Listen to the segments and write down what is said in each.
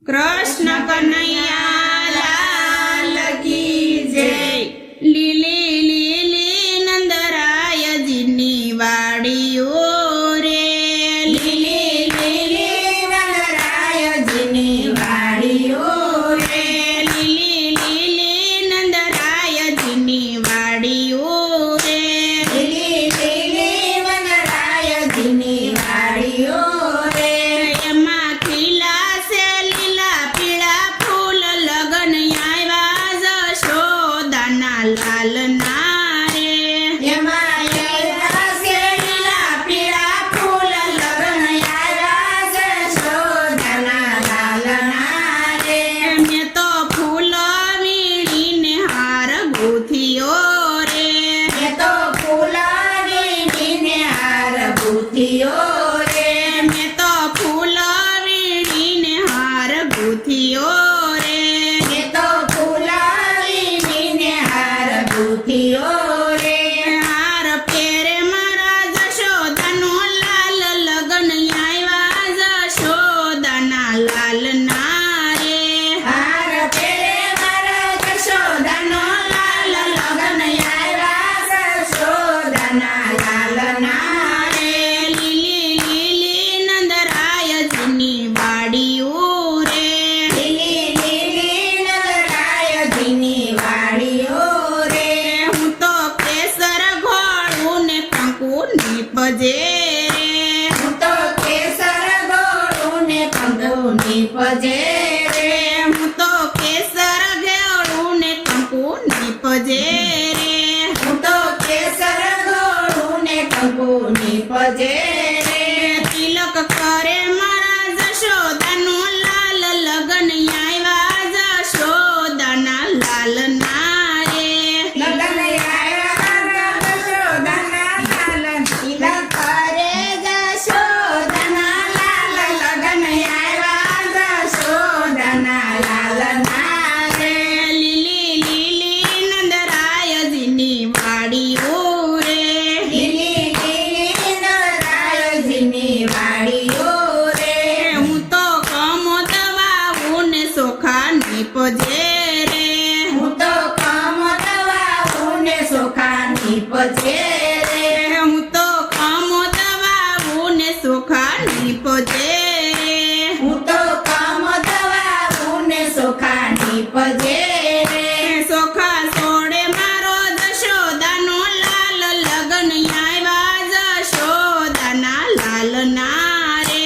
कृष्ण कन्हैया लाल की जय। લીલી લીલી નંદરાય જીની વાડીઓ રે, લીલી લીલી નંદરાય જીની વાડીઓ રે, લીલી લીલી નંદરાય જીની વાડીઓ રે, લીલી લીલી નંદરાય જીની વાડીઓ રે, એમાં ખીલાશે લીલા પીળા ફૂલ લગન આવ્યા જશોદાના લાલ ના રે, એમાં એલાશે લીલા પીળા ફૂલ લગન આવ્યા જશોદાના લાલના રે, મેં તો ફૂલ વીણીને હાર ગૂંથ્યો રે, એ તો ફૂલ વીણીને હાર ગૂંથ્યો રે, મેં તો ફૂલ વીણીને હાર ગૂંથ્યો રે, એ તો ફૂલ વીણીને હાર ગૂંથ્યો રે, હાર પેરે મારા જશોદાનો લાલ લગન આવ્યા જશોદાના લાલ ના રે, હાર પેરે મારા જશોદાનો લાલ લગન આવ્યા જશોદાના લાલના રે, લીલી લીલી નંદરાય જીની વાડીઓ રે, લીલી લીલી નંદરાય જીની વાડીઓ રે, હું તો કેસર ઘોડું ને કંકુ નીપજે રે, હું તો કેસર ગોળું ને કંકુ નીપજે રે, હું તો કેસર ઘોડું ને કંકુ નીપજે રે, હું તો કેસર ગોળું ને કંકુ નીપજે રે, તિલક કરે મારા જશોદાનો લાલ લગન આવ્યા જશોદાના લાલ ના રે, લગન આવ્યા જશોદાના લાલ, તિલક કરે જશોદાના લાલ, લગન આવ્યા જશોદાના લાલના રે, લીલી લીલી નંદરાય જીની વાડીઓ રે, લીલી લીલી નંદરાય જીની વાડીઓ રે, હું તો કમોદ વાવું ને સોખા નીપજે રે, હું તો કમોદ વાવું ને સોખા નીપજે રે, હું તો કમોદ વાવું ને સોખા નીપજે રે, હું તો કમોદ વાવું ને સોખા નીપજે રે, સોખા સોડે મારો જશોદાનો લાલ લગન આવ્યા જશોદાના લાલ ના રે,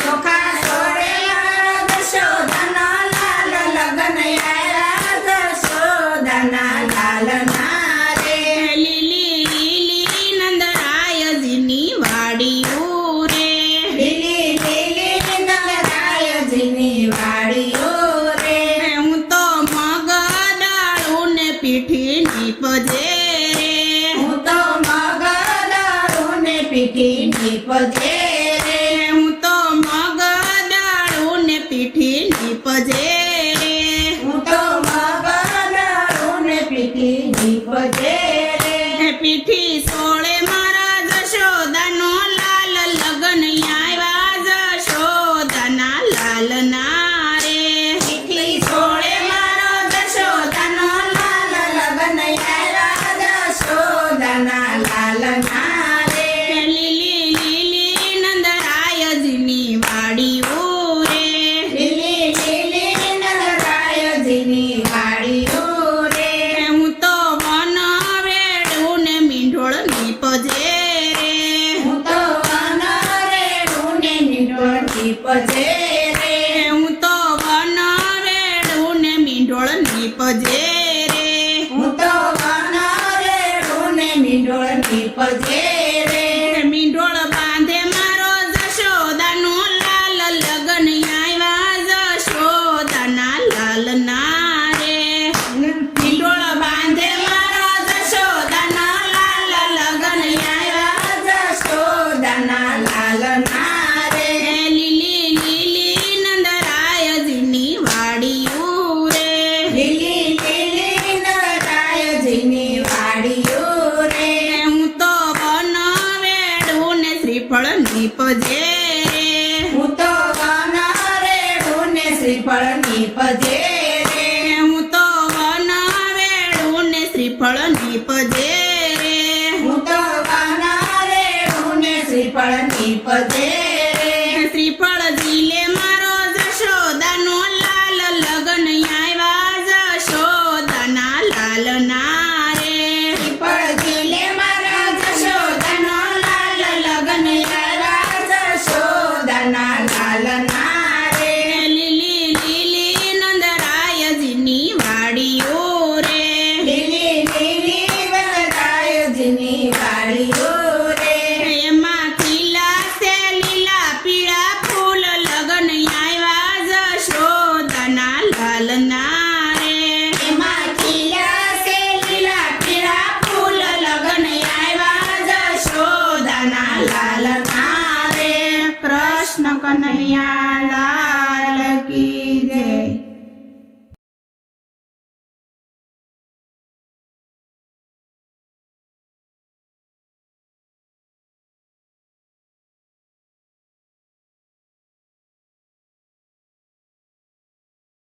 સોખા સોડે મારો જશોદાનો લાલ, લગન આવ્યા જશોદાના લાલના રે, લીલી લીલી નંદરાય જીની વાડીઓ રે, લીલી લીલી નંદરાય જીની વાડીઓ રે, હું તો મગ દાળું ને પીઠી નીપજે રે, હું તો મગ દાળું ને પીઠી નીપજે રે, હું તો મગ દાળું ને પીઠી નીપજે રે, હું તો મગ દાળું ને પીઠી નીપજે રે, પીઠી સોળે મારા જશોદાનો લાલ લગન આવ્યા જશોદાના લાલ ના રે, પીઠી સોળે મારો જશોદાનો લાલ, લગન આવ્યા જશોદાના લાલના રે, લીલી લીલી નંદરાય જીની વાડીઓ રે, લીલી લીલી શ્રીફળ નીપજે રે હું તો વન વેળું ને શ્રીફળ નીપજે